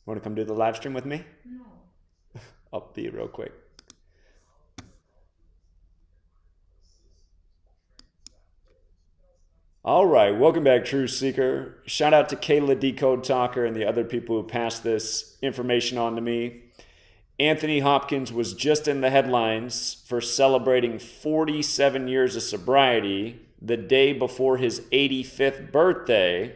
Want to come do the live stream with me? No. I'll be real quick. All right, welcome back, Truth Seeker. Shout out to Kayla Decode Talker and the other people who passed this information on to me. Anthony Hopkins was just in the headlines for celebrating 47 years of sobriety the day before his 85th birthday.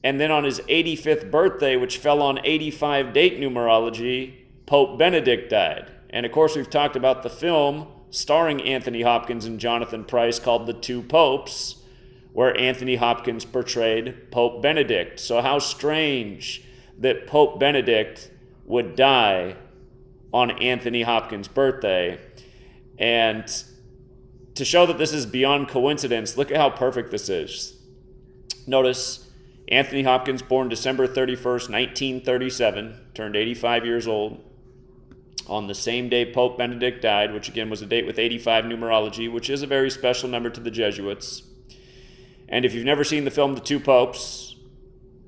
And then on his 85th birthday, which fell on 85 date numerology, Pope Bendict died. And of course, we've talked about the film starring Anthony Hopkins and Jonathan Pryce called The Two Popes, where Anthony Hopkins portrayed Pope Benedict. So how strange that Pope Benedict would die on Anthony Hopkins' birthday. And to show that this is beyond coincidence, look at how perfect this is. Notice Anthony Hopkins, born December 31st, 1937, turned 85 years old. On the same day Pope Benedict died, which again was a date with 85 numerology, which is a very special number to the Jesuits. And if you've never seen the film The Two Popes,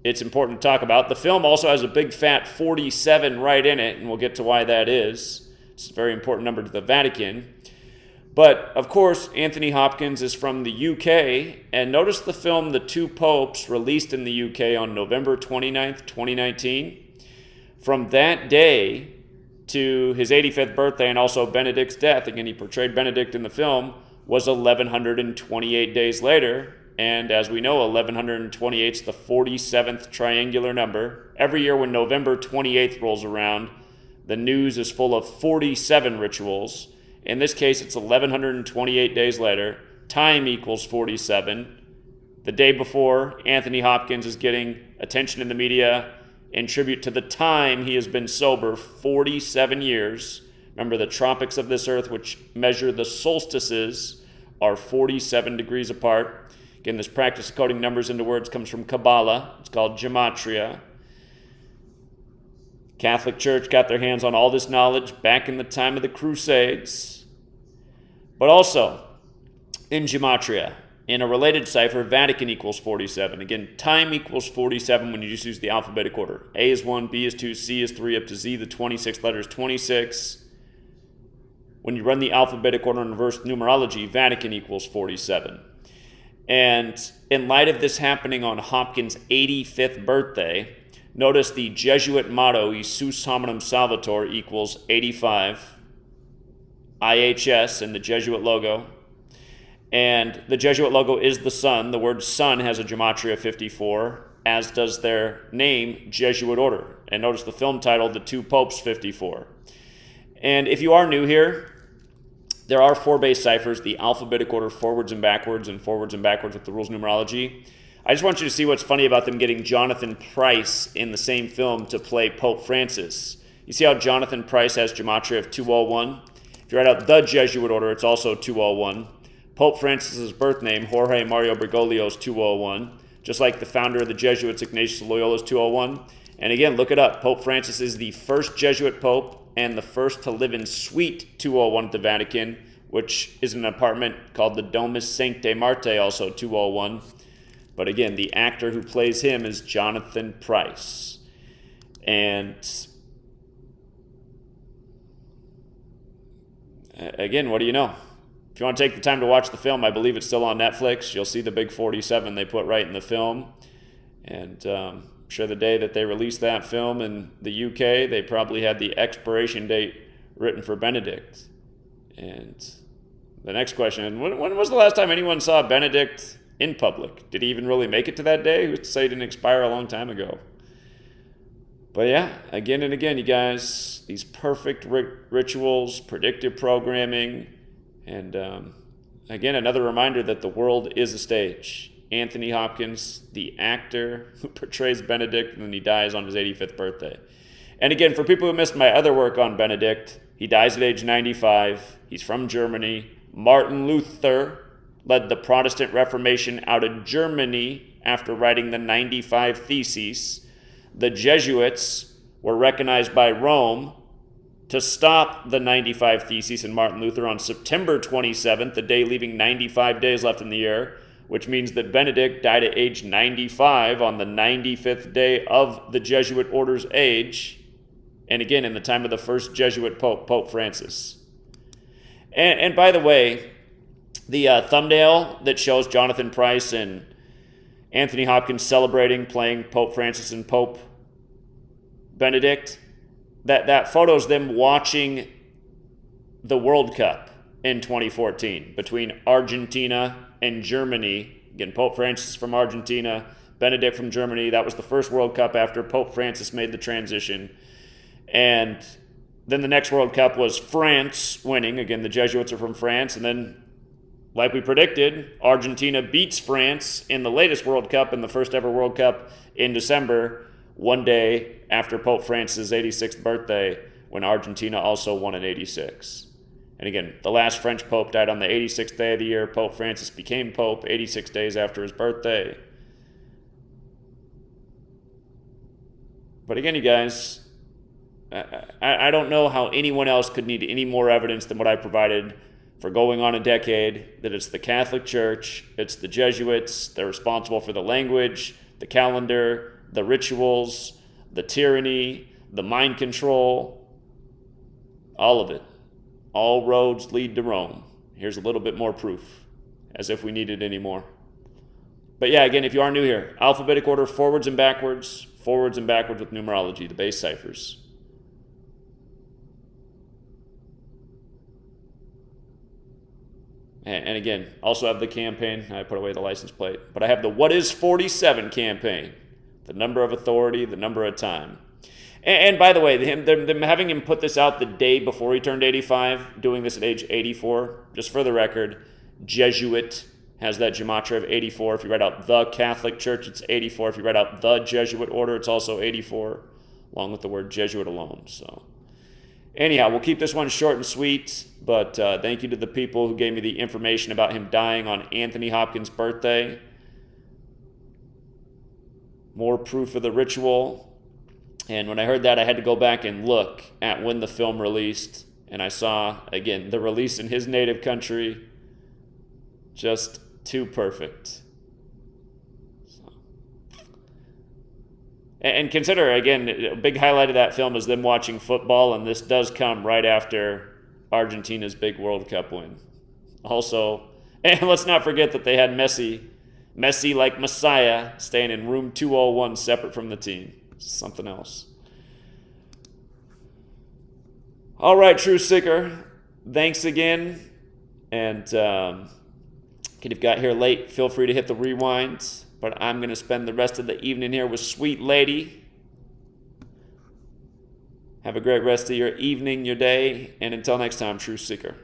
it's important to talk about. The film also has a big fat 47 right in it, and we'll get to why that is. It's a very important number to the Vatican. But, of course, Anthony Hopkins is from the UK, and notice the film The Two Popes, released in the UK on November 29th, 2019. From that day to his 85th birthday and also Benedict's death, again, he portrayed Benedict in the film, was 1128 days later. And as we know, 1128 is the 47th triangular number. Every year when November 28th rolls around, the news is full of 47 rituals. In this case, it's 1128 days later. Time equals 47. The day before, Anthony Hopkins is getting attention in the media in tribute to the time he has been sober, 47 years. Remember, the tropics of this earth, which measure the solstices, are 47 degrees apart. Again, this practice of coding numbers into words comes from Kabbalah. It's called Gematria. Catholic Church got their hands on all this knowledge back in the time of the Crusades. But also, in Gematria, in a related cipher, Vatican equals 47. Again, time equals 47 when you just use the alphabetic order. A is 1, B is 2, C is 3, up to Z, the 26th letter is 26. When you run the alphabetic order in reverse numerology, Vatican equals 47. And in light of this happening on Hopkins' 85th birthday, notice the Jesuit motto, Isus Hominum Salvator, equals 85, IHS in the Jesuit logo. And the Jesuit logo is the sun. The word sun has a gematria 54, as does their name, Jesuit order. And notice the film title, The Two Popes 54. And if you are new here, there are 4 base ciphers, the alphabetic order forwards and backwards with the rules numerology. I just want you to see what's funny about them getting Jonathan Pryce in the same film to play Pope Francis. You see how Jonathan Pryce has gematria of 201? If you write out the Jesuit order, it's also 201. Pope Francis's birth name, Jorge Mario Bergoglio, is 201. Just like the founder of the Jesuits, Ignatius of Loyola, is 201. And again, look it up. Pope Francis is the first Jesuit pope and the first to live in Suite 201 at the Vatican, which is an apartment called the Domus Sanctae Martae, also 201. But again, the actor who plays him is Jonathan Pryce. And again, what do you know? If you want to take the time to watch the film, I believe it's still on Netflix. You'll see the big 47 they put right in the film. And I'm sure the day that they released that film in the UK, they probably had the expiration date written for Benedict. And the next question, when was the last time anyone saw Benedict in public? Did he even really make it to that day? Who's to say he didn't expire a long time ago? But yeah, again and again, you guys, these perfect rituals, predictive programming, and again, another reminder that the world is a stage. Anthony Hopkins, the actor who portrays Benedict, and then he dies on his 85th birthday. And again, for people who missed my other work on Benedict, he dies at age 95. He's from Germany. Martin Luther led the Protestant Reformation out of Germany after writing the 95 Theses. The Jesuits were recognized by Rome to stop the 95 Theses and Martin Luther on September 27th, the day leaving 95 days left in the year, which means that Benedict died at age 95 on the 95th day of the Jesuit order's age, and again in the time of the first Jesuit pope, Pope Francis. And by the way, the thumbnail that shows Jonathan Price and Anthony Hopkins celebrating, playing Pope Francis and Pope Benedict, that photos them watching the World Cup in 2014 between Argentina and Germany. Again, Pope Francis from Argentina, Benedict from Germany. That was the first World Cup after Pope Francis made the transition. And then the next World Cup was France winning. Again, the Jesuits are from France. And then, like we predicted, Argentina beats France in the latest World Cup, in the first ever World Cup in December, one day after Pope Francis' 86th birthday, when Argentina also won in 86. And again, the last French Pope died on the 86th day of the year. Pope Francis became Pope 86 days after his birthday. But again, you guys, I don't know how anyone else could need any more evidence than what I provided for going on a decade, that it's the Catholic Church, it's the Jesuits, they're responsible for the language, the calendar, the rituals, the tyranny, the mind control, all of it. All roads lead to Rome. Here's a little bit more proof, as if we needed any more. But yeah, again, if you are new here, alphabetic order, forwards and backwards with numerology, the base ciphers. And again, also have the campaign. I put away the license plate. But I have the What is 47 campaign. The number of authority, the number of time. And by the way, them having him put this out the day before he turned 85, doing this at age 84, just for the record, Jesuit has that gematria of 84. If you write out the Catholic Church, it's 84. If you write out the Jesuit order, it's also 84, along with the word Jesuit alone. So anyhow, we'll keep this one short and sweet, but thank you to the people who gave me the information about him dying on Anthony Hopkins' birthday. More proof of the ritual. And when I heard that, I had to go back and look at when the film released. And I saw, again, the release in his native country. Just too perfect. So. And consider, again, a big highlight of that film is them watching football. And this does come right after Argentina's big World Cup win. Also, and let's not forget that they had Messi like Messiah, staying in room 201 separate from the team. Something else. All right, Truth Seeker. Thanks again. And if you got here late, feel free to hit the rewind. But I'm going to spend the rest of the evening here with Sweet Lady. Have a great rest of your evening, your day. And until next time, Truth Seeker.